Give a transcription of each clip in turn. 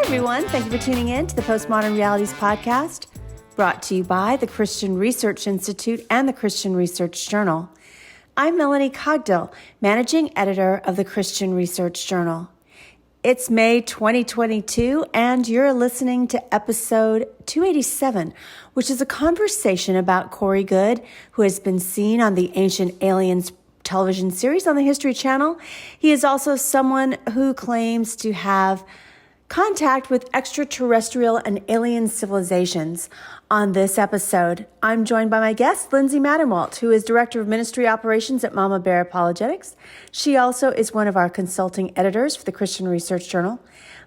everyone. Thank you for tuning in to the Postmodern Realities podcast, brought to you by the Christian Research Institute and the Christian Research Journal. I'm Melanie Cogdill, managing editor of the Christian Research Journal. It's May 2022, and you're listening to episode 287, which is a conversation about Corey Goode, who has been seen on the Ancient Aliens television series on the History Channel. He is also someone who claims to have contact with extraterrestrial and alien civilizations. On this episode, I'm joined by my guest, Lindsay Madenwalt, who is Director of Ministry Operations at Mama Bear Apologetics. She also is one of our consulting editors for the Christian Research Journal.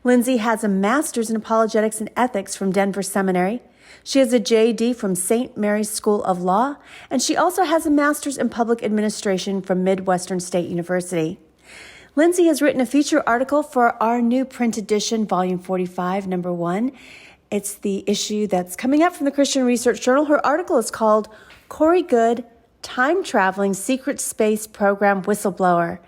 Lindsay has a master's in apologetics and ethics from Denver Seminary. She has a JD from St. Mary's School of Law, and she also has a master's in public administration from Midwestern State University. Lindsay has written a feature article for our new print edition, Volume 45, Number 1. It's the issue that's coming up from the Christian Research Journal. Her article is called Corey Goode, Time-Traveling Secret Space Program Whistleblower.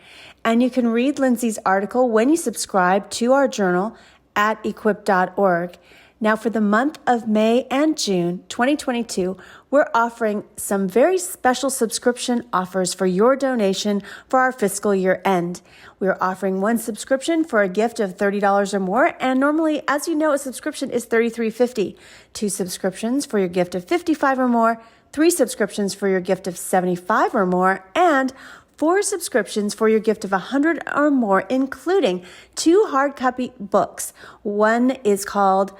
And you can read Lindsay's article when you subscribe to our journal at equip.org. Now, for the month of May and June 2022, we're offering some very special subscription offers for your donation for our fiscal year end. We're offering one subscription for a gift of $30 or more, and normally, as you know, a subscription is $33.50. Two subscriptions for your gift of $55 or more, three subscriptions for your gift of $75 or more, and four subscriptions for your gift of $100 or more, including two hard copy books. One is called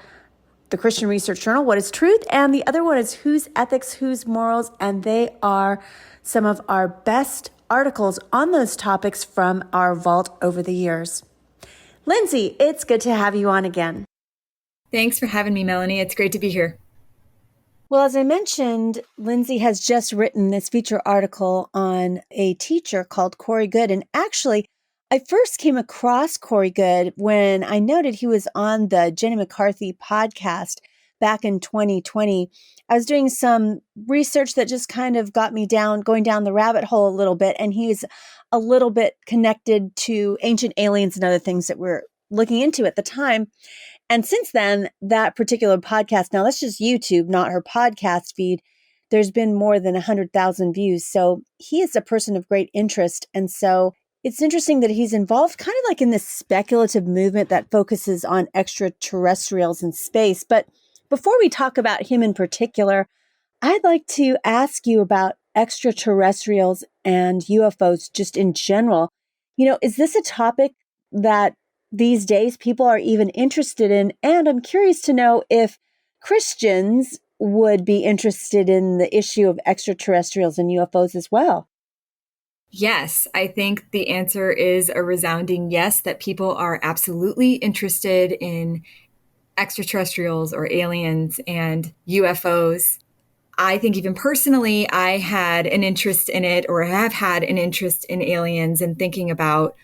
the Christian Research Journal, What is Truth? And the other one is Whose Ethics, Whose Morals? And they are some of our best articles on those topics from our vault over the years. Lindsay, it's good to have you on again. Thanks for having me, Melanie. It's great to be here. Well, as I mentioned, Lindsay has just written this feature article on a teacher called Corey Goode. And actually, I first came across Corey Goode when I noted he was on the Jenny McCarthy podcast back in 2020. I was doing some research that just kind of got me going down the rabbit hole a little bit, and he's a little bit connected to ancient aliens and other things that we're looking into at the time. And since then, that particular podcast, now that's just YouTube, not her podcast feed, there's been more than 100,000 views. So he is a person of great interest. And so it's interesting that he's involved kind of like in this speculative movement that focuses on extraterrestrials in space. But before we talk about him in particular, I'd like to ask you about extraterrestrials and UFOs just in general. You know, is this a topic that these days people are even interested in? And I'm curious to know if Christians would be interested in the issue of extraterrestrials and UFOs as well. Yes, I think the answer is a resounding yes, that people are absolutely interested in extraterrestrials or aliens and UFOs. I think even personally, I had an interest in it, or have had an interest in aliens and thinking about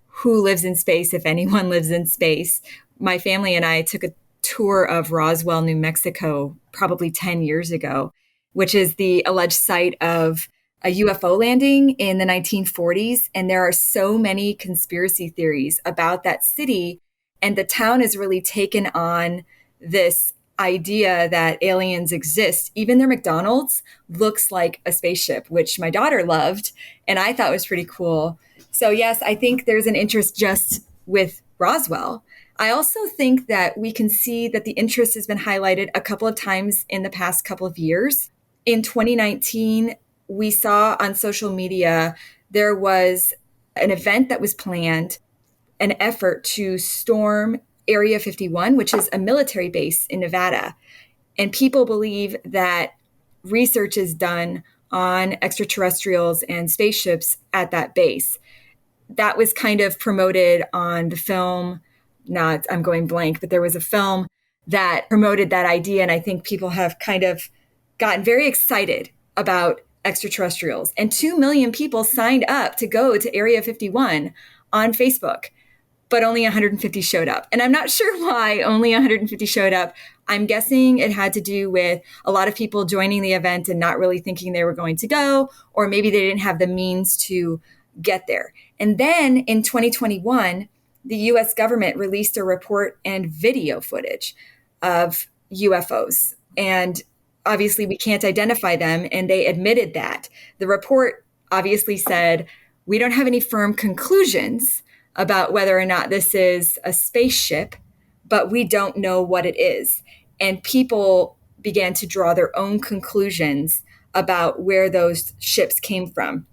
who lives in space, if anyone lives in space. My family and I took a tour of Roswell, New Mexico, probably 10 years ago, which is the alleged site of a UFO landing in the 1940s. And there are so many conspiracy theories about that city. And the town has really taken on this idea that aliens exist. Even their McDonald's looks like a spaceship, which my daughter loved and I thought was pretty cool. So yes, I think there's an interest just with Roswell. I also think that we can see that the interest has been highlighted a couple of times in the past couple of years. In 2019, we saw on social media, there was an event that was planned, an effort to storm Area 51, which is a military base in Nevada. And people believe that research is done on extraterrestrials and spaceships at that base. That was kind of promoted on the film, I'm going blank, but there was a film that promoted that idea. And I think people have kind of gotten very excited about extraterrestrials. And 2 million people signed up to go to Area 51 on Facebook, but only 150 showed up. And I'm not sure why only 150 showed up. I'm guessing it had to do with a lot of people joining the event and not really thinking they were going to go, or maybe they didn't have the means to get there. And then in 2021, the US government released a report and video footage of UFOs. And obviously, we can't identify them, and they admitted that. The report obviously said, we don't have any firm conclusions about whether or not this is a spaceship, but we don't know what it is. And people began to draw their own conclusions about where those ships came from.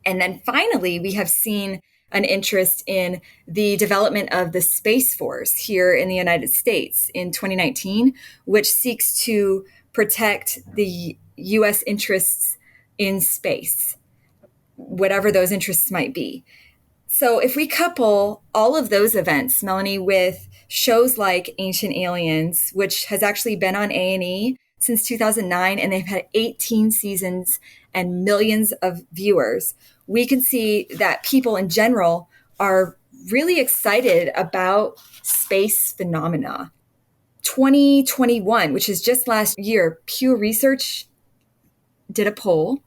And then finally, we have seen an interest in the development of the Space Force here in the United States in 2019, which seeks to protect the U.S. interests in space, whatever those interests might be. So if we couple all of those events, Melanie, with shows like Ancient Aliens, which has actually been on A&E since 2009, and they've had 18 seasons and millions of viewers, we can see that people in general are really excited about space phenomena. 2021, which is just last year, Pew Research did a poll,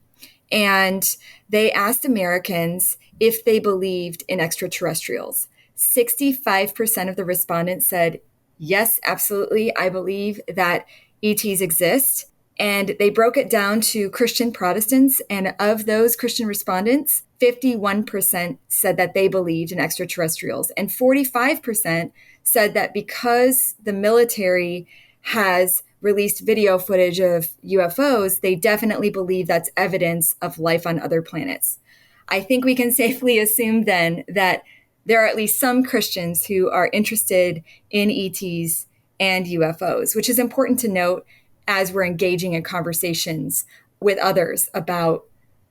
and they asked Americans if they believed in extraterrestrials. 65% of the respondents said, yes, absolutely, I believe that ETs exist. And they broke it down to Christian Protestants. And of those Christian respondents, 51% said that they believed in extraterrestrials. And 45% said that because the military has released video footage of UFOs, they definitely believe that's evidence of life on other planets. I think we can safely assume then that there are at least some Christians who are interested in ETs and UFOs, which is important to note as we're engaging in conversations with others about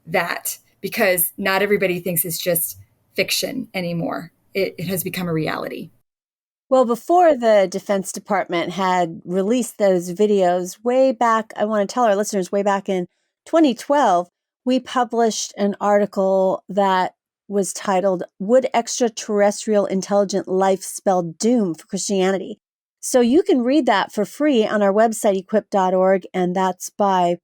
that, because not everybody thinks it's just fiction anymore. It has become a reality. Well, before the Defense Department had released those videos way back, I want to tell our listeners, way back in 2012, we published an article that was titled, Would Extraterrestrial Intelligent Life Spell Doom for Christianity? So you can read that for free on our website, equip.org, and that's by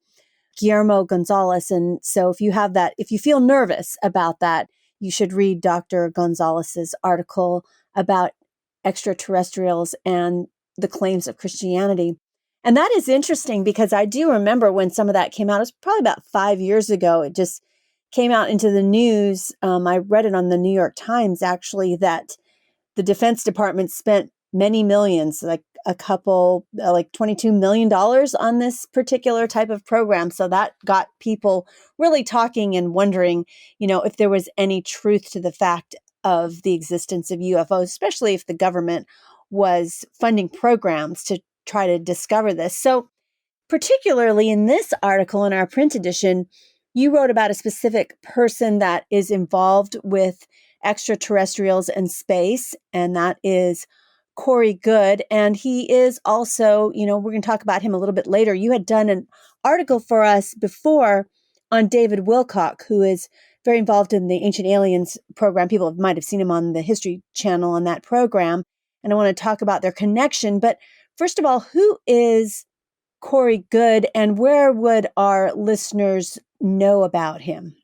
Guillermo Gonzalez. And so if you have that, if you feel nervous about that, you should read Dr. Gonzalez's article about extraterrestrials and the claims of Christianity. And that is interesting because I do remember when some of that came out. It was probably about 5 years ago. It just came out into the news. I read it on the New York Times, actually, that the Defense Department spent many millions, like a couple, like $22 million on this particular type of program. So that got people really talking and wondering, if there was any truth to the fact of the existence of UFOs, especially if the government was funding programs to try to discover this. So particularly in this article in our print edition, you wrote about a specific person that is involved with extraterrestrials and space, and that is Corey Goode. And he is also, we're going to talk about him a little bit later. You had done an article for us before on David Wilcox, who is very involved in the Ancient Aliens program. People might have seen him on the History Channel on that program. And I want to talk about their connection. But first of all, who is Corey Goode, and where would our listeners know about him?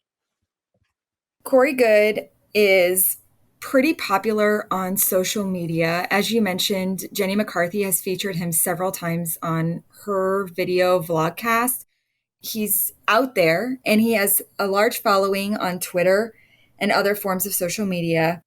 Corey Goode is pretty popular on social media. As you mentioned, Jenny McCarthy has featured him several times on her video vlogcast. He's out there and he has a large following on Twitter and other forms of social media.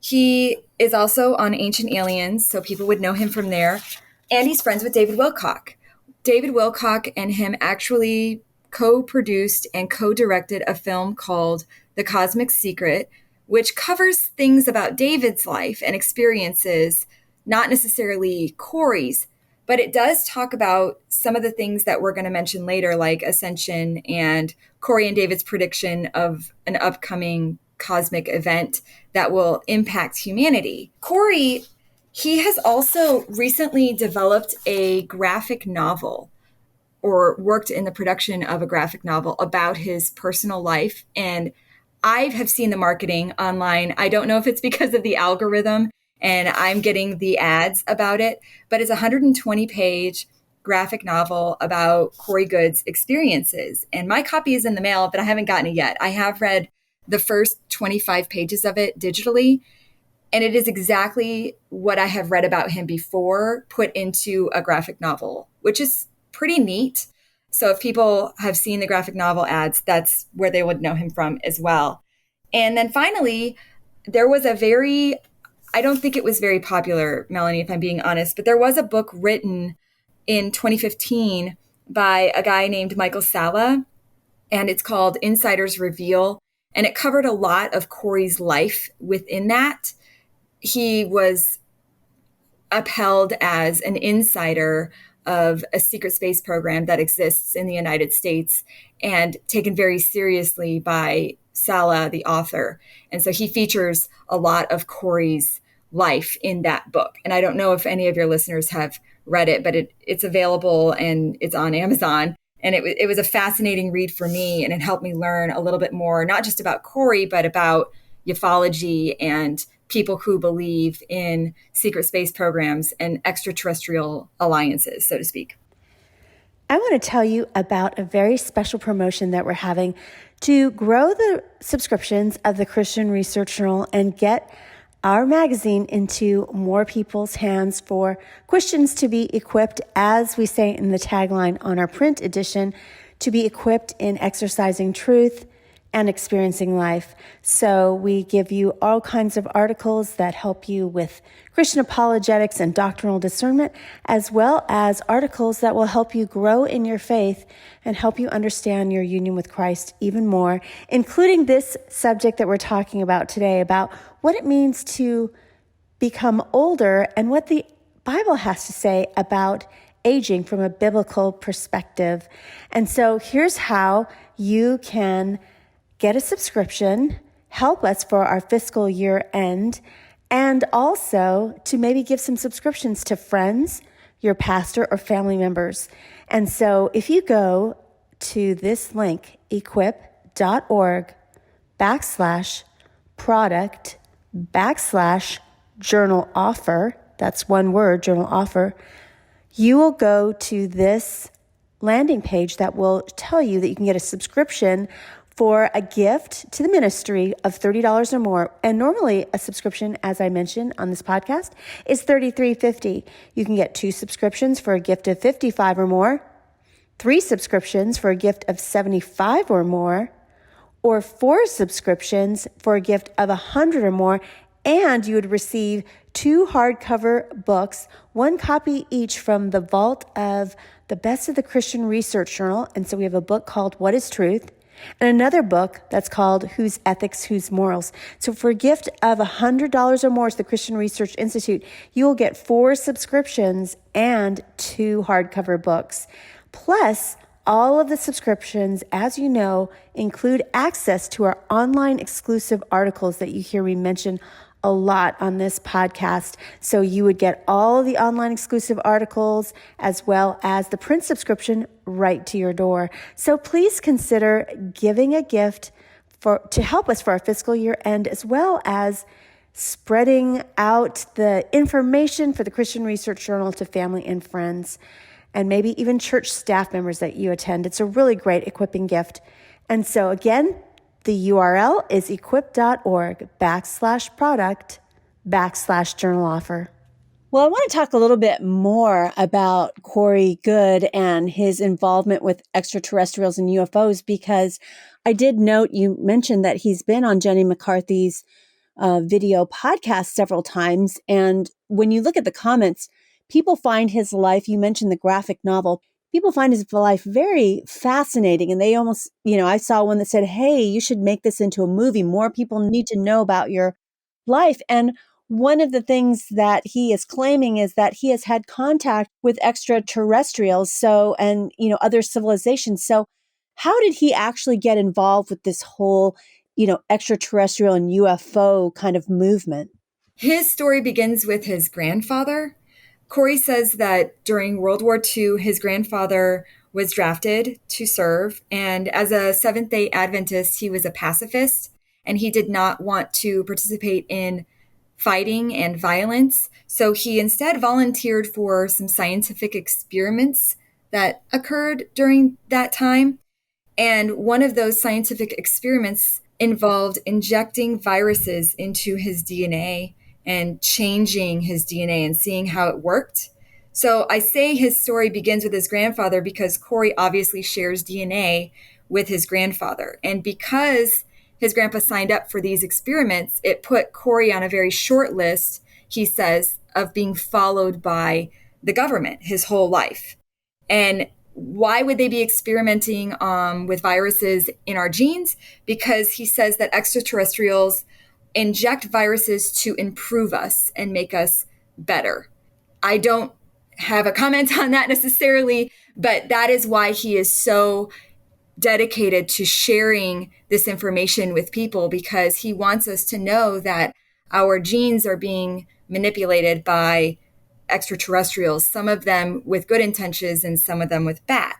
He is also on Ancient Aliens, so people would know him from there. And he's friends with David Wilcox. David Wilcox and him actually co-produced and co-directed a film called The Cosmic Secret, which covers things about David's life and experiences, not necessarily Corey's, but it does talk about some of the things that we're going to mention later, like Ascension and Corey and David's prediction of an upcoming cosmic event that will impact humanity. Corey, he has also recently developed a graphic novel, or worked in the production of a graphic novel about his personal life. And I have seen the marketing online. I don't know if it's because of the algorithm and I'm getting the ads about it, but it's a 120-page graphic novel about Corey Goode's experiences. And my copy is in the mail, but I haven't gotten it yet. I have read the first 25 pages of it digitally. And it is exactly what I have read about him before put into a graphic novel, which is pretty neat. So if people have seen the graphic novel ads, that's where they would know him from as well. And then finally, there was I don't think it was very popular, Melanie, if I'm being honest, but there was a book written in 2015 by a guy named Michael Salla, and it's called Insiders Reveal. And it covered a lot of Corey's life within that. He was upheld as an insider of a secret space program that exists in the United States and taken very seriously by Salla, the author. And so he features a lot of Corey's life in that book. And I don't know if any of your listeners have read it, but it's available and it's on Amazon. And it was a fascinating read for me, and it helped me learn a little bit more, not just about Corey, but about ufology and people who believe in secret space programs and extraterrestrial alliances, so to speak. I want to tell you about a very special promotion that we're having to grow the subscriptions of the Christian Research Journal and get our magazine into more people's hands for Christians to be equipped, as we say in the tagline on our print edition, to be equipped in exercising truth and experiencing life. So we give you all kinds of articles that help you with Christian apologetics and doctrinal discernment, as well as articles that will help you grow in your faith and help you understand your union with Christ even more, including this subject that we're talking about today, about what it means to become older and what the Bible has to say about aging from a biblical perspective. And so here's how you can get a subscription, help us for our fiscal year end, and also to maybe give some subscriptions to friends, your pastor, or family members. And so if you go to this link, equip.org/product/journal offer, that's one word, journal offer, you will go to this landing page that will tell you that you can get a subscription for a gift to the ministry of $30 or more. And normally a subscription, as I mentioned on this podcast, is $33.50. You can get 2 subscriptions for a gift of $55 or more, 3 subscriptions for a gift of $75 or more, or 4 subscriptions for a gift of $100 or more. And you would receive 2 hardcover books, 1 copy each from the vault of the best of the Christian Research Journal. And so we have a book called What is Truth? And another book that's called Whose Ethics, Whose Morals. So for a gift of $100 or more to the Christian Research Institute, you will get 4 subscriptions and 2 hardcover books. Plus, all of the subscriptions, as you know, include access to our online exclusive articles that you hear me mention a lot on this podcast. So you would get all of the online exclusive articles as well as the print subscription right to your door. So please consider giving a gift to help us for our fiscal year end, as well as spreading out the information for the Christian Research Journal to family and friends, and maybe even church staff members that you attend. It's a really great equipping gift. And so again, the URL is equip.org/product/journal offer. Well, I want to talk a little bit more about Corey Goode and his involvement with extraterrestrials and UFOs, because I did note you mentioned that he's been on Jenny McCarthy's video podcast several times. And when you look at the comments, people find his life, you mentioned the graphic novel, people find his life very fascinating. And they almost, I saw one that said, hey, you should make this into a movie. More people need to know about your life. And one of the things that he is claiming is that he has had contact with extraterrestrials, and other civilizations. So how did he actually get involved with this whole, extraterrestrial and UFO kind of movement? His story begins with his grandfather. Corey says that during World War II, his grandfather was drafted to serve. And as a Seventh-day Adventist, he was a pacifist, and he did not want to participate in fighting and violence. So he instead volunteered for some scientific experiments that occurred during that time. And one of those scientific experiments involved injecting viruses into his DNA and changing his DNA and seeing how it worked. So I say his story begins with his grandfather because Corey obviously shares DNA with his grandfather. And because his grandpa signed up for these experiments, it put Corey on a very short list, he says, of being followed by the government his whole life. And why would they be experimenting with viruses in our genes? Because he says that extraterrestrials inject viruses to improve us and make us better. I don't have a comment on that necessarily, but that is why he is so dedicated to sharing this information with people, because he wants us to know that our genes are being manipulated by extraterrestrials, some of them with good intentions and some of them with bad.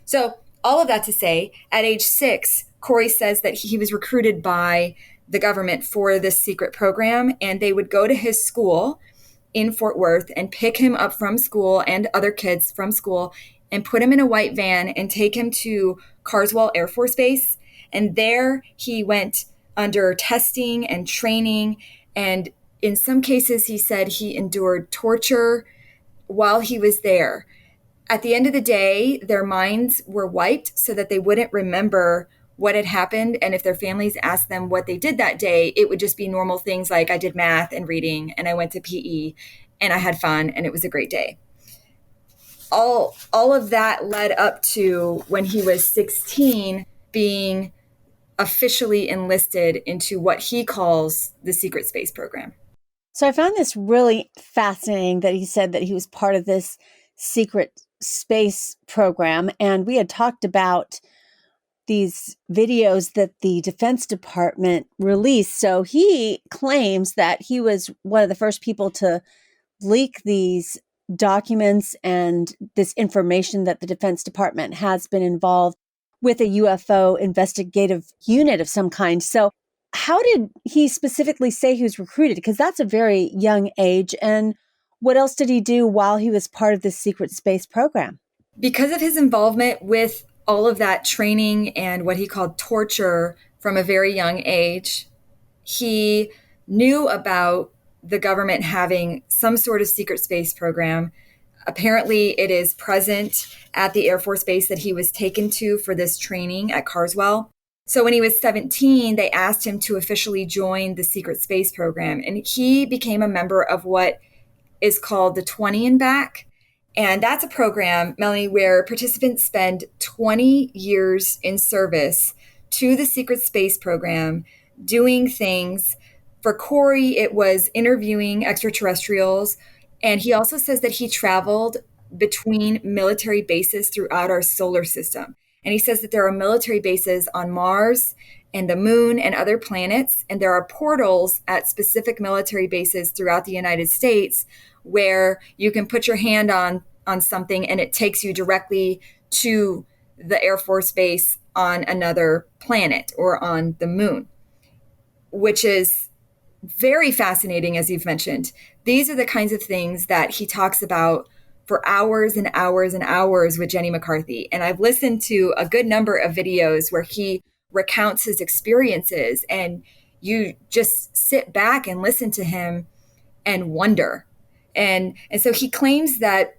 So all of that to say, at age 6, Corey says that he was recruited by the government for this secret program, and they would go to his school in Fort Worth and pick him up from school and other kids from school and put him in a white van and take him to Carswell Air Force Base. And there he went under testing and training. And in some cases, he said he endured torture while he was there. At the end of the day, their minds were wiped so that they wouldn't remember what had happened. And if their families asked them what they did that day, it would just be normal things like I did math and reading and I went to PE and I had fun and it was a great day. All of that led up to when he was 16 being officially enlisted into what he calls the secret space program. So I found this really fascinating that he said that he was part of this secret space program. And we had talked about these videos that the Defense Department released. So he claims that he was one of the first people to leak these documents and this information that the Defense Department has been involved with a UFO investigative unit of some kind. So how did he specifically say he was recruited? Because that's a very young age. And what else did he do while he was part of this secret space program? Because of his involvement with all of that training and what he called torture from a very young age, he knew about the government having some sort of secret space program. Apparently, it is present at the Air Force Base that he was taken to for this training at Carswell. So when he was 17, they asked him to officially join the secret space program, and he became a member of what is called the 20 and Back. And that's a program, Melanie, where participants spend 20 years in service to the secret space program, doing things. For Corey, it was interviewing extraterrestrials. And he also says that he traveled between military bases throughout our solar system. And he says that there are military bases on Mars and the moon and other planets. And there are portals at specific military bases throughout the United States where you can put your hand on something and it takes you directly to the Air Force Base on another planet or on the moon, which is very fascinating, as you've mentioned. These are the kinds of things that he talks about for hours and hours and hours with Jenny McCarthy. And I've listened to a good number of videos where he recounts his experiences, and you just sit back and listen to him and wonder. And so he claims that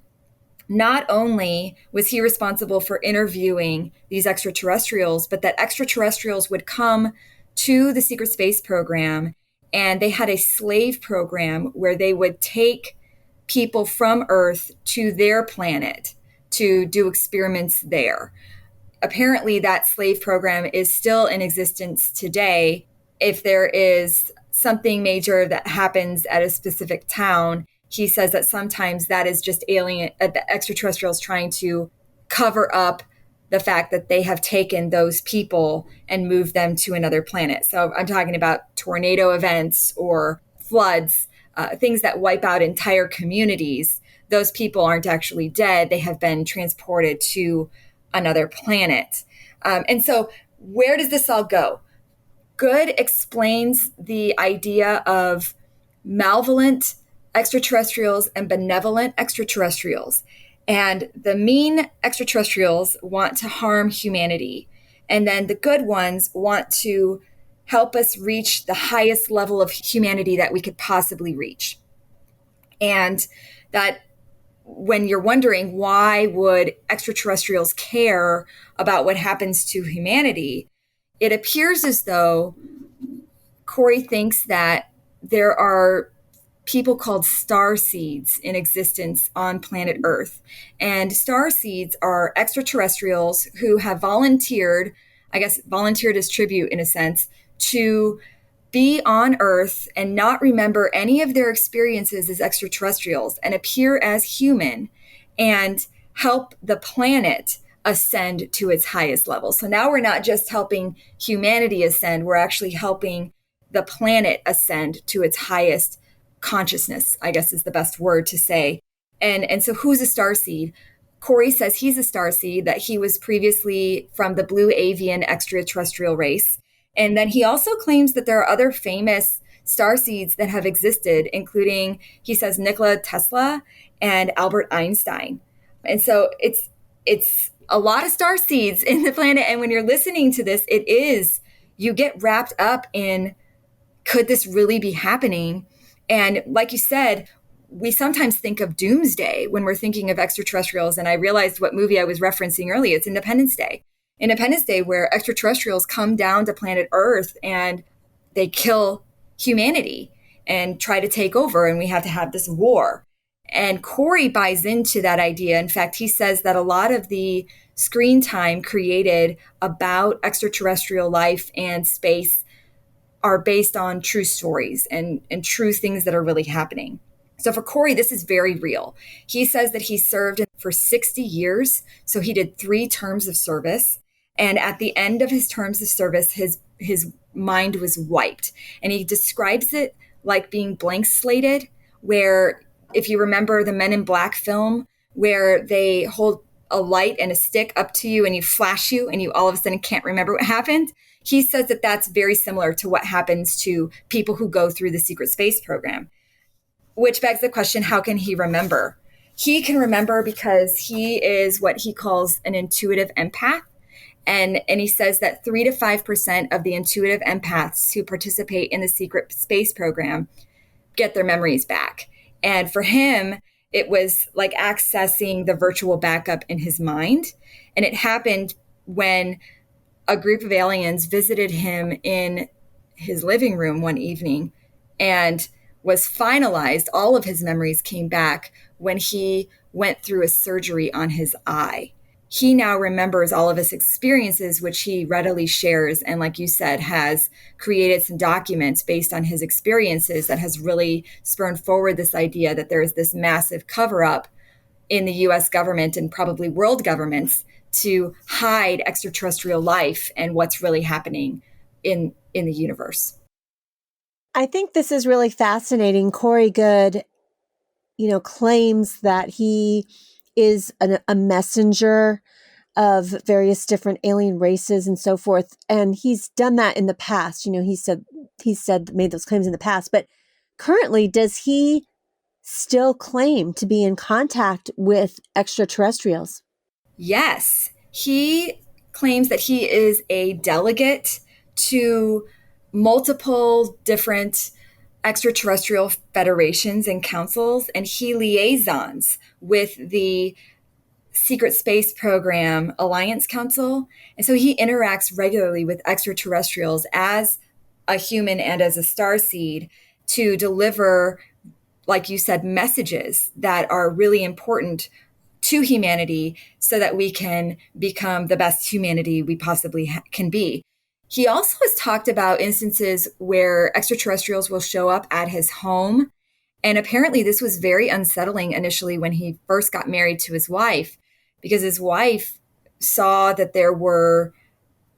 not only was he responsible for interviewing these extraterrestrials, but that extraterrestrials would come to the secret space program, and they had a slave program where they would take people from Earth to their planet to do experiments there. Apparently, that slave program is still in existence today. If there is something major that happens at a specific town, he says that sometimes that is just the extraterrestrials trying to cover up the fact that they have taken those people and moved them to another planet. So I'm talking about tornado events or floods, things that wipe out entire communities. Those people aren't actually dead. They have been transported to another planet. And so where does this all go? Goode explains the idea of malevolent extraterrestrials and benevolent extraterrestrials. And the mean extraterrestrials want to harm humanity. And then the good ones want to help us reach the highest level of humanity that we could possibly reach. And that when you're wondering why would extraterrestrials care about what happens to humanity, it appears as though Corey thinks that there are people called starseeds in existence on planet Earth. And starseeds are extraterrestrials who have volunteered, I guess volunteered as tribute in a sense, to be on Earth and not remember any of their experiences as extraterrestrials and appear as human and help the planet ascend to its highest level. So now we're not just helping humanity ascend, we're actually helping the planet ascend to its highest consciousness, I guess is the best word to say. And so who's a starseed? Corey says he's a starseed, that he was previously from the blue avian extraterrestrial race. And then he also claims that there are other famous starseeds that have existed, including, he says, Nikola Tesla and Albert Einstein. And so it's a lot of starseeds in the planet. And when you're listening to this, you get wrapped up in, could this really be happening? And like you said, we sometimes think of doomsday when we're thinking of extraterrestrials. And I realized what movie I was referencing earlier. It's Independence Day. Independence Day, where extraterrestrials come down to planet Earth and they kill humanity and try to take over, and we have to have this war. And Corey buys into that idea. In fact, he says that a lot of the screen time created about extraterrestrial life and space are based on true stories and true things that are really happening. So for Corey, this is very real. He says that he served for 60 years. So he did 3 terms of service. And at the end of his terms of service, his mind was wiped. And he describes it like being blank slated, where if you remember the Men in Black film, where they hold a light and a stick up to you and you flash you and you all of a sudden can't remember what happened. He says that that's very similar to what happens to people who go through the secret space program, which begs the question, how can he remember? He can remember because he is what he calls an intuitive empath. And he says that 3 to 5% of the intuitive empaths who participate in the secret space program get their memories back. And for him, it was like accessing the virtual backup in his mind. And it happened when a group of aliens visited him in his living room one evening and was finalized. All of his memories came back when he went through a surgery on his eye. He now remembers all of his experiences, which he readily shares. And like you said, has created some documents based on his experiences that has really spurred forward this idea that there is this massive cover up in the US government and probably world governments to hide extraterrestrial life and what's really happening in the universe. I think this is really fascinating. Corey Goode, claims that he is a messenger of various different alien races and so forth. And he's done that in the past. Made those claims in the past, but currently, does he still claim to be in contact with extraterrestrials? Yes, he claims that he is a delegate to multiple different extraterrestrial federations and councils, and he liaisons with the Secret Space Program Alliance Council. And so he interacts regularly with extraterrestrials as a human and as a starseed to deliver, like you said, messages that are really important to humanity so that we can become the best humanity we possibly can be. He also has talked about instances where extraterrestrials will show up at his home. And apparently this was very unsettling initially when he first got married to his wife, because his wife saw that there were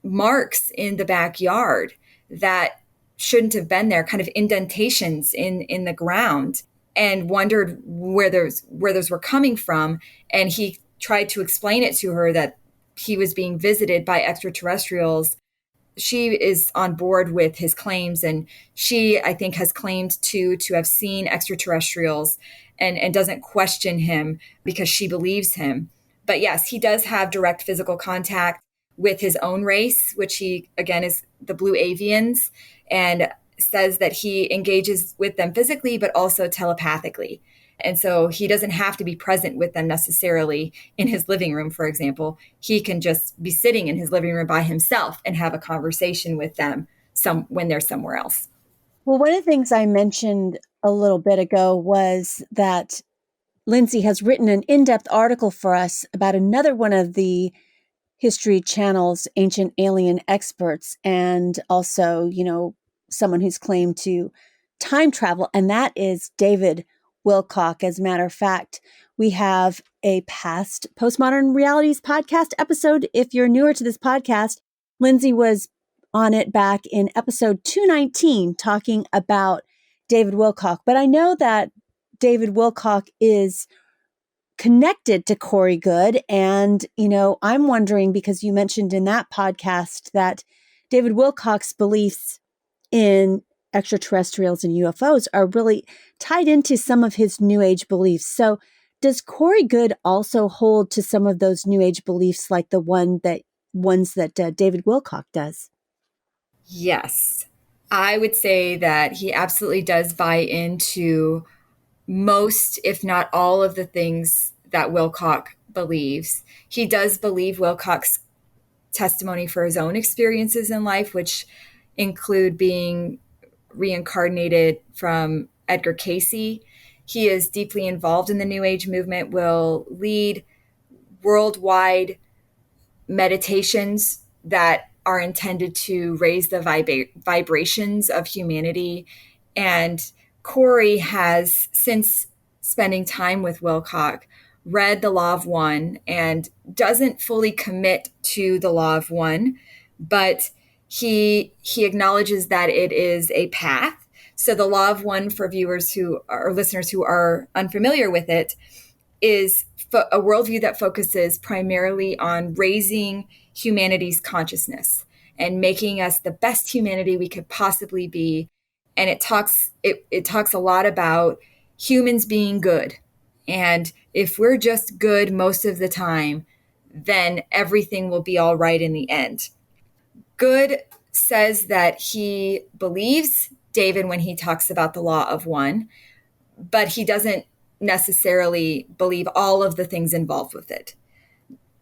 marks in the backyard that shouldn't have been there, kind of indentations in the ground, and wondered where those were coming from. And he tried to explain it to her that he was being visited by extraterrestrials. She is on board with his claims, and she, I think, has claimed to have seen extraterrestrials and doesn't question him because she believes him. But yes, he does have direct physical contact with his own race, which he, again, is the blue avians, and says that he engages with them physically, but also telepathically. And so he doesn't have to be present with them necessarily in his living room, for example. He can just be sitting in his living room by himself and have a conversation with them when they're somewhere else. Well, one of the things I mentioned a little bit ago was that Lindsay has written an in-depth article for us about another one of the History Channel's ancient alien experts, and also, someone who's claimed to time travel, and that is David Wilcock. As a matter of fact, we have a past Postmodern Realities podcast episode. If you're newer to this podcast, Lindsay was on it back in episode 219 talking about David Wilcock. But I know that David Wilcock is connected to Corey Goode. And, I'm wondering, because you mentioned in that podcast that David Wilcock's beliefs in extraterrestrials and UFOs are really tied into some of his New Age beliefs. So does Corey Goode also hold to some of those New Age beliefs like the ones that David Wilcock does? Yes. I would say that he absolutely does buy into most, if not all, of the things that Wilcock believes. He does believe Wilcock's testimony for his own experiences in life, which include being reincarnated from Edgar Cayce. He is deeply involved in the New Age movement, will lead worldwide meditations that are intended to raise the vibrations of humanity. And Corey has, since spending time with Wilcock, read The Law of One and doesn't fully commit to the Law of One, but he acknowledges that it is a path. So the Law of One, for viewers who are listeners who are unfamiliar with it, is a worldview that focuses primarily on raising humanity's consciousness and making us the best humanity we could possibly be. And it talks a lot about humans being good. And if we're just good most of the time, then everything will be all right in the end. Goode says that he believes David when he talks about the Law of One, but he doesn't necessarily believe all of the things involved with it.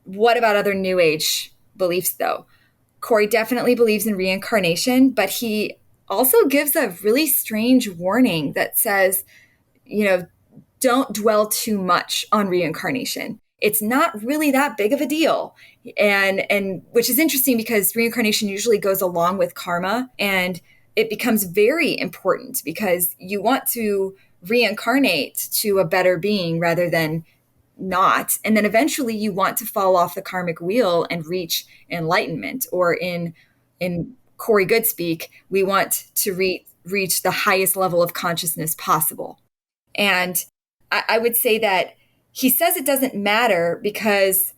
What about other New Age beliefs, though? Corey definitely believes in reincarnation, but he also gives a really strange warning that says, don't dwell too much on reincarnation. It's not really that big of a deal. And which is interesting because reincarnation usually goes along with karma, and it becomes very important because you want to reincarnate to a better being rather than not. And then eventually you want to fall off the karmic wheel and reach enlightenment, or in Corey Goode speak, we want to reach the highest level of consciousness possible. And I would say that he says it doesn't matter because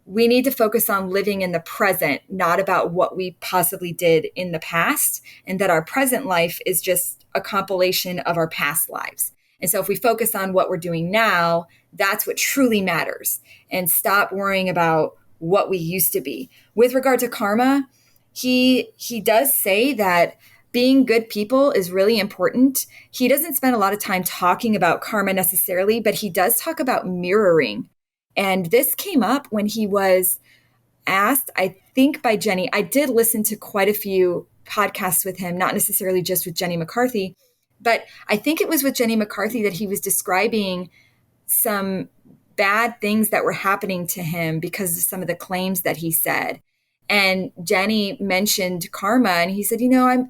we need to focus on living in the present, not about what we possibly did in the past, and that our present life is just a compilation of our past lives. And so if we focus on what we're doing now, that's what truly matters, and stop worrying about what we used to be. With regard to karma, he does say that being good people is really important. He doesn't spend a lot of time talking about karma necessarily, but he does talk about mirroring. And this came up when he was asked, I think by Jenny. I did listen to quite a few podcasts with him, not necessarily just with Jenny McCarthy, but I think it was with Jenny McCarthy that he was describing some bad things that were happening to him because of some of the claims that he said. And Jenny mentioned karma, and he said,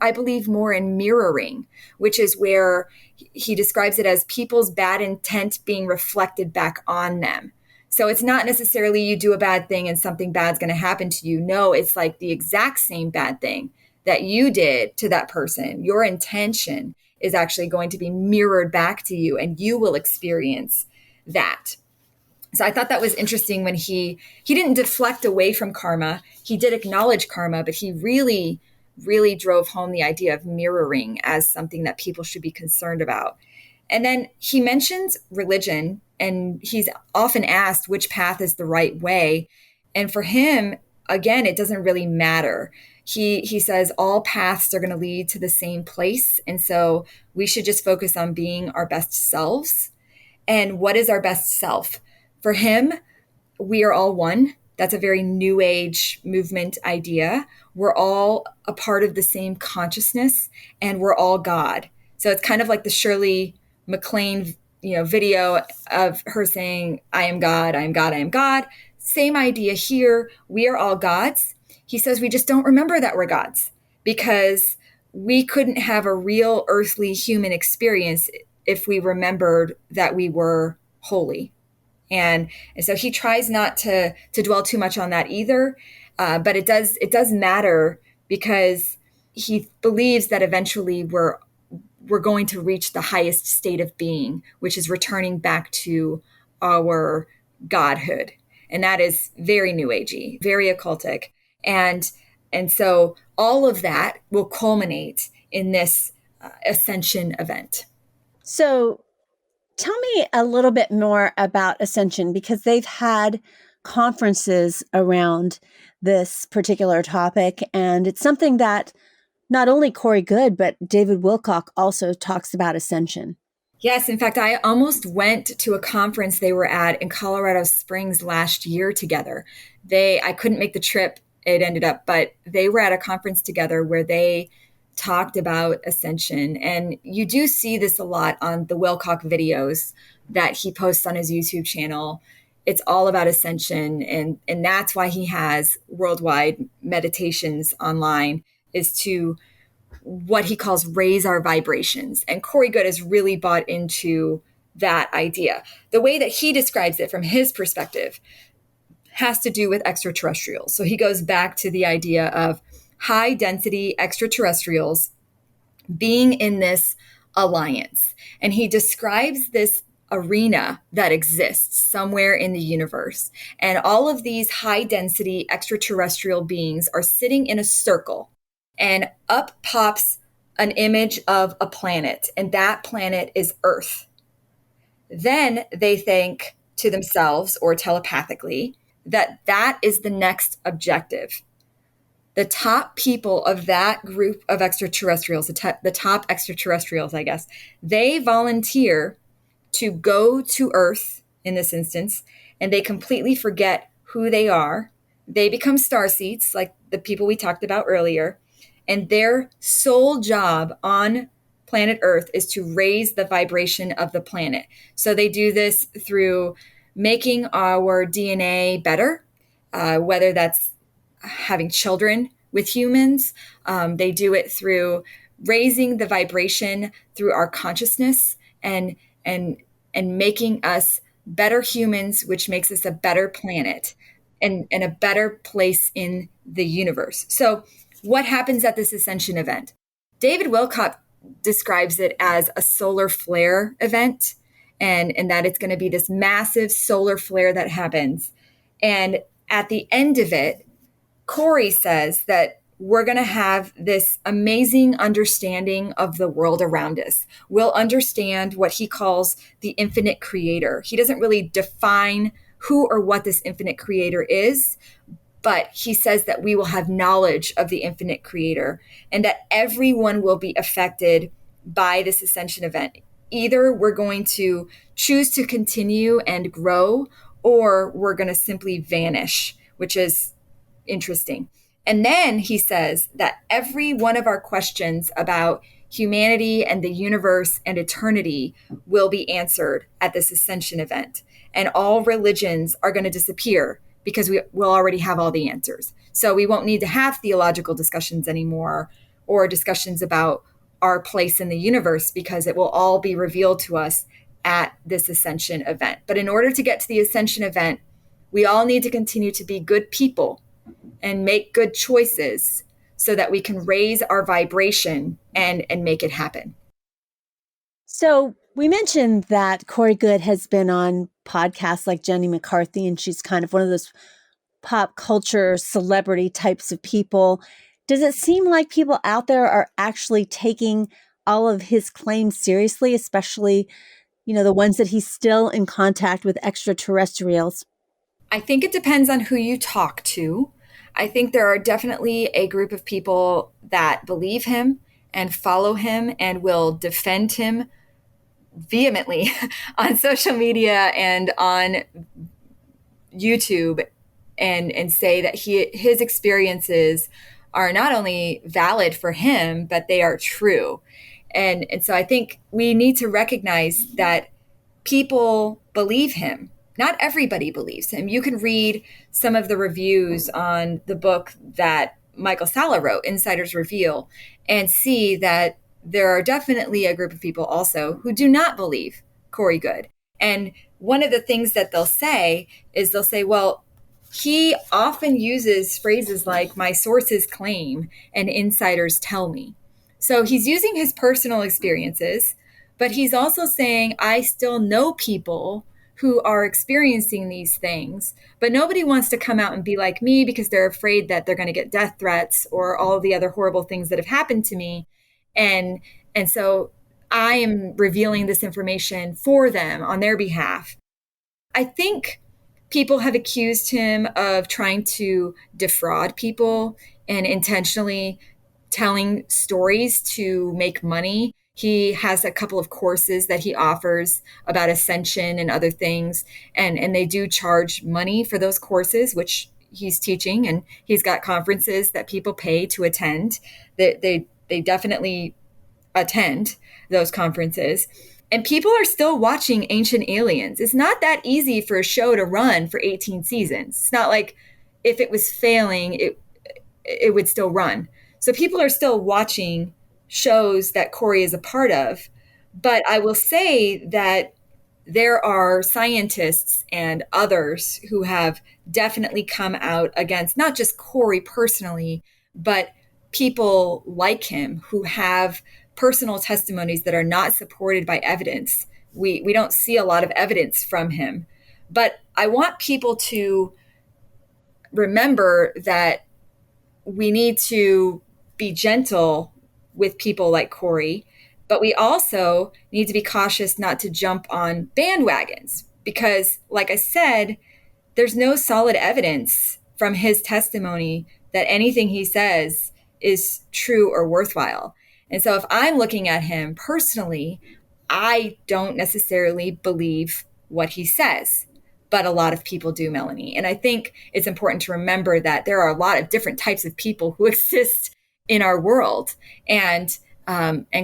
I believe more in mirroring, which is where he describes it as people's bad intent being reflected back on them. So it's not necessarily you do a bad thing and something bad's going to happen to you. No, it's like the exact same bad thing that you did to that person. Your intention is actually going to be mirrored back to you, and you will experience that. So I thought that was interesting when he didn't deflect away from karma. He did acknowledge karma, but he really, really drove home the idea of mirroring as something that people should be concerned about. And then he mentions religion, and he's often asked which path is the right way. And for him, again, it doesn't really matter. He says all paths are going to lead to the same place. And so we should just focus on being our best selves. And what is our best self? For him, we are all one. That's a very new age movement idea. We're all a part of the same consciousness, and we're all God. So it's kind of like the Shirley MacLaine, video of her saying, I am God, I am God, I am God. Same idea here. We are all gods. He says we just don't remember that we're gods because we couldn't have a real earthly human experience if we remembered that we were holy. And so he tries not to dwell too much on that either. But it does matter because he believes that eventually we're going to reach the highest state of being, which is returning back to our godhood. And that is very new agey, very occultic. And so all of that will culminate in this Ascension event. So tell me a little bit more about Ascension, because they've had conferences around this particular topic. And it's something that not only Corey Goode, but David Wilcox also talks about Ascension. Yes. In fact, I almost went to a conference they were at in Colorado Springs last year together. I couldn't make the trip. It ended up, but they were at a conference together where they talked about Ascension. And you do see this a lot on the Wilcox videos that he posts on his YouTube channel. It's all about Ascension. And that's why he has worldwide meditations online, is to what he calls raise our vibrations. And Corey Goode has really bought into that idea. The way that he describes it from his perspective has to do with extraterrestrials. So he goes back to the idea of high density extraterrestrials being in this alliance. And he describes this arena that exists somewhere in the universe. And all of these high density extraterrestrial beings are sitting in a circle, and up pops an image of a planet, and that planet is Earth. Then they think to themselves or telepathically that that is the next objective. The top people of that group of extraterrestrials, the top extraterrestrials, I guess, they volunteer to go to Earth in this instance, and they completely forget who they are. They become starseeds, like the people we talked about earlier, and their sole job on planet Earth is to raise the vibration of the planet. So they do this through making our DNA better, whether that's having children with humans. They do it through raising the vibration through our consciousness and making us better humans, which makes us a better planet and a better place in the universe. So what happens at this Ascension event? David Wilcox describes it as a solar flare event, and that it's going to be this massive solar flare that happens. And at the end of it, Corey says that we're going to have this amazing understanding of the world around us. We'll understand what he calls the infinite creator. He doesn't really define who or what this infinite creator is, but he says that we will have knowledge of the infinite creator and that everyone will be affected by this Ascension event. Either we're going to choose to continue and grow, or we're going to simply vanish, which is interesting. And then he says that every one of our questions about humanity and the universe and eternity will be answered at this Ascension event. And all religions are going to disappear because we'll already have all the answers. So we won't need to have theological discussions anymore or discussions about our place in the universe, because it will all be revealed to us at this Ascension event. But in order to get to the Ascension event, we all need to continue to be good people and make good choices so that we can raise our vibration and make it happen. So we mentioned that Corey Goode has been on podcasts like Jenny McCarthy, and she's kind of one of those pop culture celebrity types of people. Does it seem like people out there are actually taking all of his claims seriously, especially, the ones that he's still in contact with extraterrestrials? I think it depends on who you talk to. I think there are definitely a group of people that believe him and follow him and will defend him vehemently on social media and on YouTube, and say that his experiences are not only valid for him, but they are true. And so I think we need to recognize that people believe him. Not everybody believes him. You can read some of the reviews on the book that Michael Salla wrote, Insiders Reveal, and see that there are definitely a group of people also who do not believe Corey Goode. And one of the things that they'll say is they'll say, well, he often uses phrases like my sources claim and insiders tell me. So he's using his personal experiences, but he's also saying, I still know people who are experiencing these things, but nobody wants to come out and be like me because they're afraid that they're going to get death threats or all the other horrible things that have happened to me. And so I am revealing this information for them on their behalf. I think people have accused him of trying to defraud people and intentionally telling stories to make money. He has a couple of courses that he offers about Ascension and other things, and they do charge money for those courses, which he's teaching, and he's got conferences that people pay to attend. They definitely attend those conferences. And people are still watching Ancient Aliens. It's not that easy for a show to run for 18 seasons. It's not like if it was failing, it would still run. So people are still watching shows that Corey is a part of. But I will say that there are scientists and others who have definitely come out against not just Corey personally, but people like him who have personal testimonies that are not supported by evidence. We don't see a lot of evidence from him. But I want people to remember that we need to be gentle with people like Corey, but we also need to be cautious not to jump on bandwagons because, like I said, there's no solid evidence from his testimony that anything he says is true or worthwhile. And so if I'm looking at him personally, I don't necessarily believe what he says, but a lot of people do, Melanie. And I think it's important to remember that there are a lot of different types of people who exist in our world. And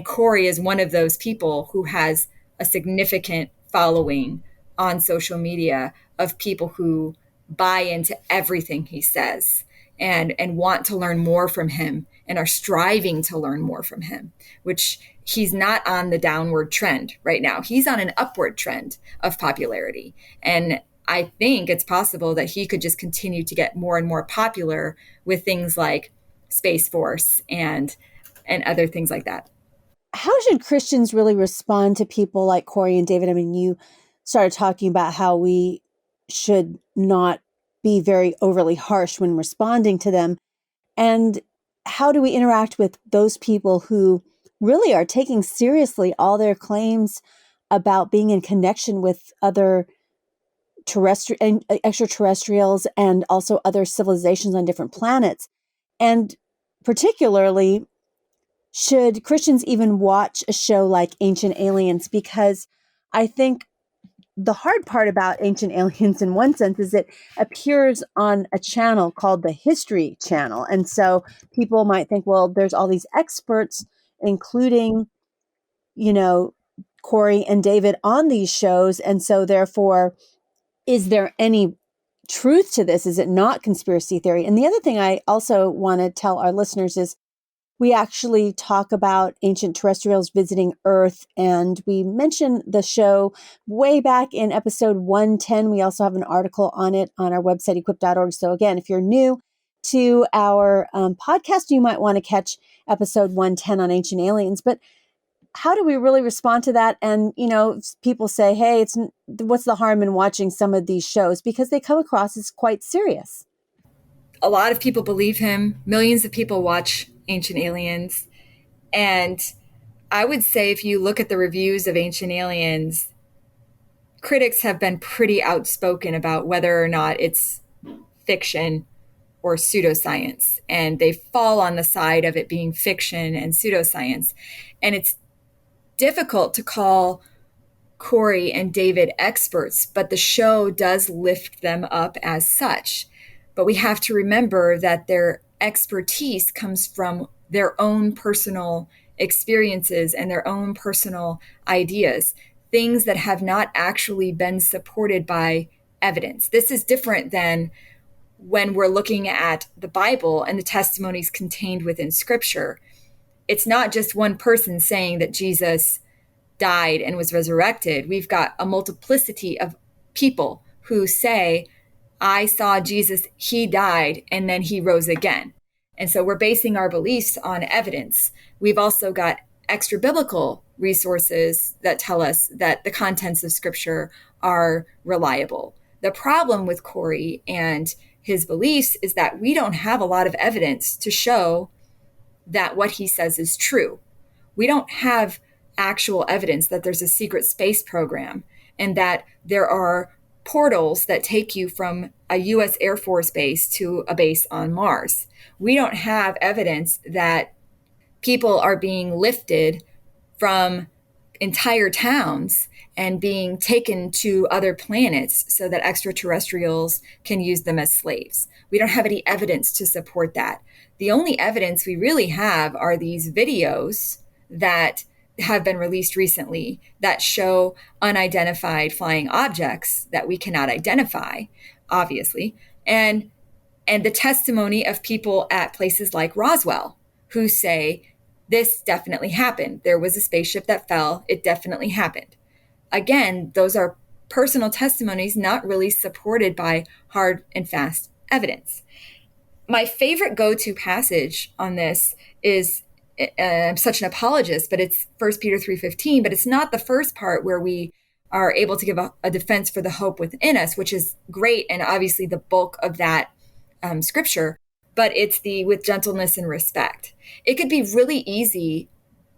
Corey is one of those people who has a significant following on social media of people who buy into everything he says and want to learn more from him and are striving to learn more from him, which he's not on the downward trend right now. He's on an upward trend of popularity. And I think it's possible that he could just continue to get more and more popular with things like Space Force and other things like that. How should Christians really respond to people like Corey and David? I mean, you started talking about how we should not be very overly harsh when responding to them. And how do we interact with those people who really are taking seriously all their claims about being in connection with other terrestrial and extraterrestrials and also other civilizations on different planets? And particularly, should Christians even watch a show like Ancient Aliens? Because I think the hard part about Ancient Aliens in one sense is it appears on a channel called the History Channel. And so people might think, well, there's all these experts, including, Corey and David on these shows. And so therefore, is there any truth to this? Is it not conspiracy theory? And the other thing I also want to tell our listeners is we actually talk about ancient terrestrials visiting Earth, and we mentioned the show way back in episode 110. We also have an article on it on our website, equip.org. So again, if you're new to our podcast, you might want to catch episode 110 on ancient aliens. But how do we really respond to that? And, people say, hey, what's the harm in watching some of these shows? Because they come across as quite serious. A lot of people believe him. Millions of people watch Ancient Aliens. And I would say if you look at the reviews of Ancient Aliens, critics have been pretty outspoken about whether or not it's fiction or pseudoscience, and they fall on the side of it being fiction and pseudoscience. And it's difficult to call Corey and David experts, but the show does lift them up as such. But we have to remember that their expertise comes from their own personal experiences and their own personal ideas, things that have not actually been supported by evidence. This is different than when we're looking at the Bible and the testimonies contained within Scripture. It's not just one person saying that Jesus died and was resurrected. We've got a multiplicity of people who say, I saw Jesus, he died, and then he rose again. And so we're basing our beliefs on evidence. We've also got extra biblical resources that tell us that the contents of Scripture are reliable. The problem with Corey and his beliefs is that we don't have a lot of evidence to show that what he says is true. We don't have actual evidence that there's a secret space program and that there are portals that take you from a U.S. Air Force base to a base on Mars. We don't have evidence that people are being lifted from entire towns and being taken to other planets so that extraterrestrials can use them as slaves. We don't have any evidence to support that. The only evidence we really have are these videos that have been released recently that show unidentified flying objects that we cannot identify, obviously, and the testimony of people at places like Roswell who say, this definitely happened. There was a spaceship that fell. It definitely happened. Again, those are personal testimonies, not really supported by hard and fast evidence. My favorite go-to passage on this is, I'm such an apologist, but it's 1 Peter 3:15, but it's not the first part where we are able to give a defense for the hope within us, which is great and obviously the bulk of that scripture, but it's the with gentleness and respect. It could be really easy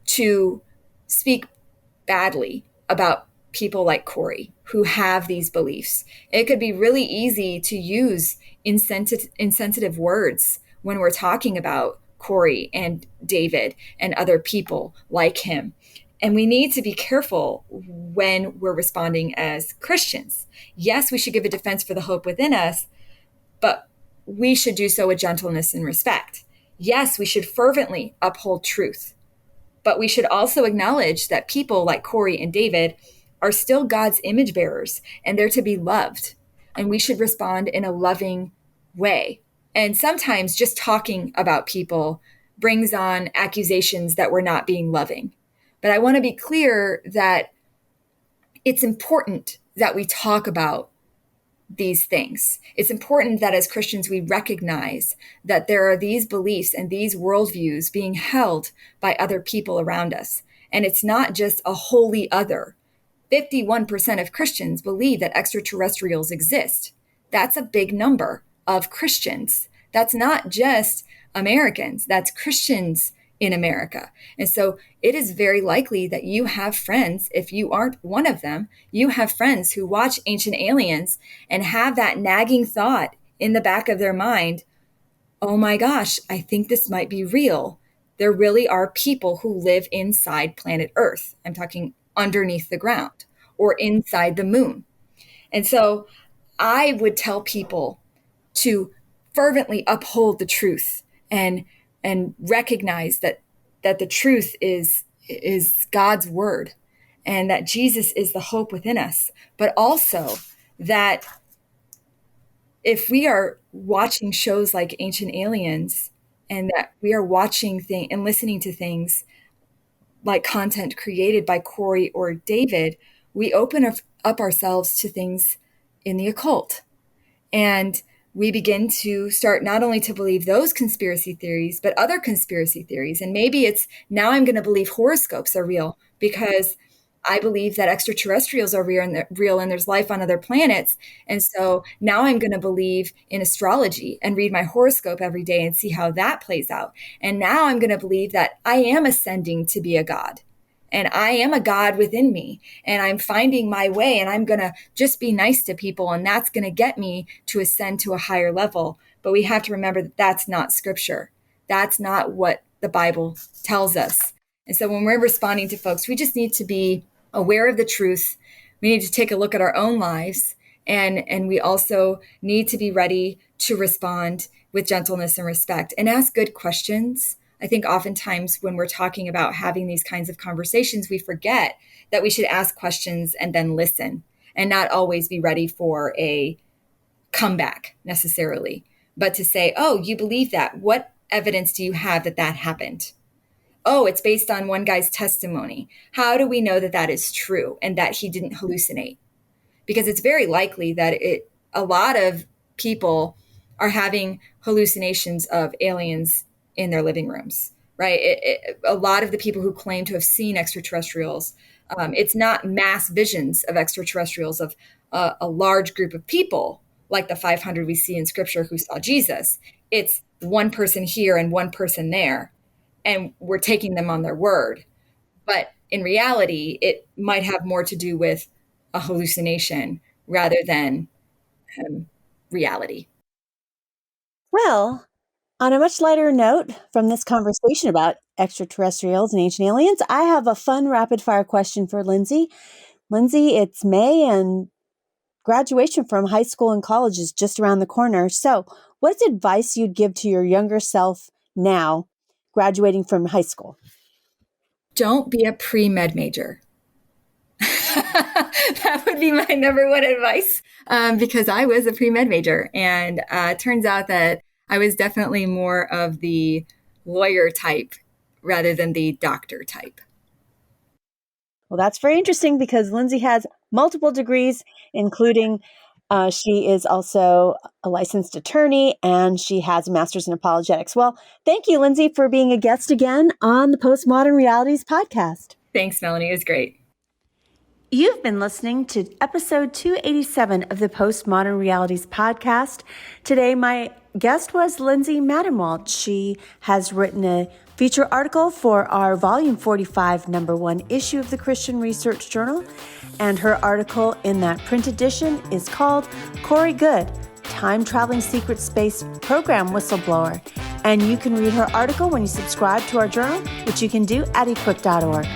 to speak badly about people like Corey who have these beliefs. It could be really easy to use insensitive words when we're talking about Corey and David and other people like him. And we need to be careful when we're responding as Christians. Yes, we should give a defense for the hope within us, but we should do so with gentleness and respect. Yes, we should fervently uphold truth, but we should also acknowledge that people like Corey and David are still God's image bearers and they're to be loved. And we should respond in a loving way. And sometimes just talking about people brings on accusations that we're not being loving. But I want to be clear that it's important that we talk about these things. It's important that as Christians, we recognize that there are these beliefs and these worldviews being held by other people around us. And it's not just a holy other. 51% of Christians believe that extraterrestrials exist. That's a big number of Christians. That's not just Americans, that's Christians in America. And so it is very likely that you have friends, if you aren't one of them, you have friends who watch Ancient Aliens and have that nagging thought in the back of their mind, oh my gosh, I think this might be real. There really are people who live inside planet Earth. I'm talking underneath the ground or inside the moon. And so I would tell people to fervently uphold the truth and recognize that the truth is God's word and that Jesus is the hope within us, but also that if we are watching shows like Ancient Aliens and that we are watching and listening to things like content created by Corey or David, we open up ourselves to things in the occult. And we begin to start not only to believe those conspiracy theories, but other conspiracy theories. And maybe it's now I'm going to believe horoscopes are real because I believe that extraterrestrials are real and there's life on other planets. And so now I'm going to believe in astrology and read my horoscope every day and see how that plays out. And now I'm going to believe that I am ascending to be a god. and I am a God within me, and I'm finding my way, and I'm going to just be nice to people, and that's going to get me to ascend to a higher level. But we have to remember that that's not scripture. That's not what the Bible tells us. And so when we're responding to folks, we just need to be aware of the truth. We need to take a look at our own lives, and we also need to be ready to respond with gentleness and respect and ask good questions. I think oftentimes when we're talking about having these kinds of conversations, we forget that we should ask questions and then listen, and not always be ready for a comeback necessarily, but to say, oh, you believe that? What evidence do you have that that happened? Oh, it's based on one guy's testimony. How do we know that that is true and that he didn't hallucinate? Because it's very likely that a lot of people are having hallucinations of aliens in their living rooms, right? A lot of the people who claim to have seen extraterrestrials, it's not mass visions of extraterrestrials of a large group of people like the 500 we see in scripture who saw Jesus. It's one person here and one person there, and we're taking them on their word. But in reality, it might have more to do with a hallucination rather than reality. Well, on a much lighter note from this conversation about extraterrestrials and ancient aliens, I have a fun rapid fire question for Lindsay. Lindsay, it's May and graduation from high school and college is just around the corner. So what's advice you'd give to your younger self now graduating from high school? Don't be a pre-med major. That would be my number one advice, because I was a pre-med major, and it turns out that I was definitely more of the lawyer type rather than the doctor type. Well, that's very interesting because Lindsay has multiple degrees, including she is also a licensed attorney and she has a master's in apologetics. Well, thank you, Lindsay, for being a guest again on the Postmodern Realities podcast. Thanks, Melanie. It was great. You've been listening to episode 287 of the Postmodern Realities podcast. Today, my guest was Lindsay Madenwald. She has written a feature article for our volume 45, number 1 issue of the Christian Research Journal. And her article in that print edition is called Corey Goode, Time Traveling Secret Space Program Whistleblower. And you can read her article when you subscribe to our journal, which you can do at equick.org.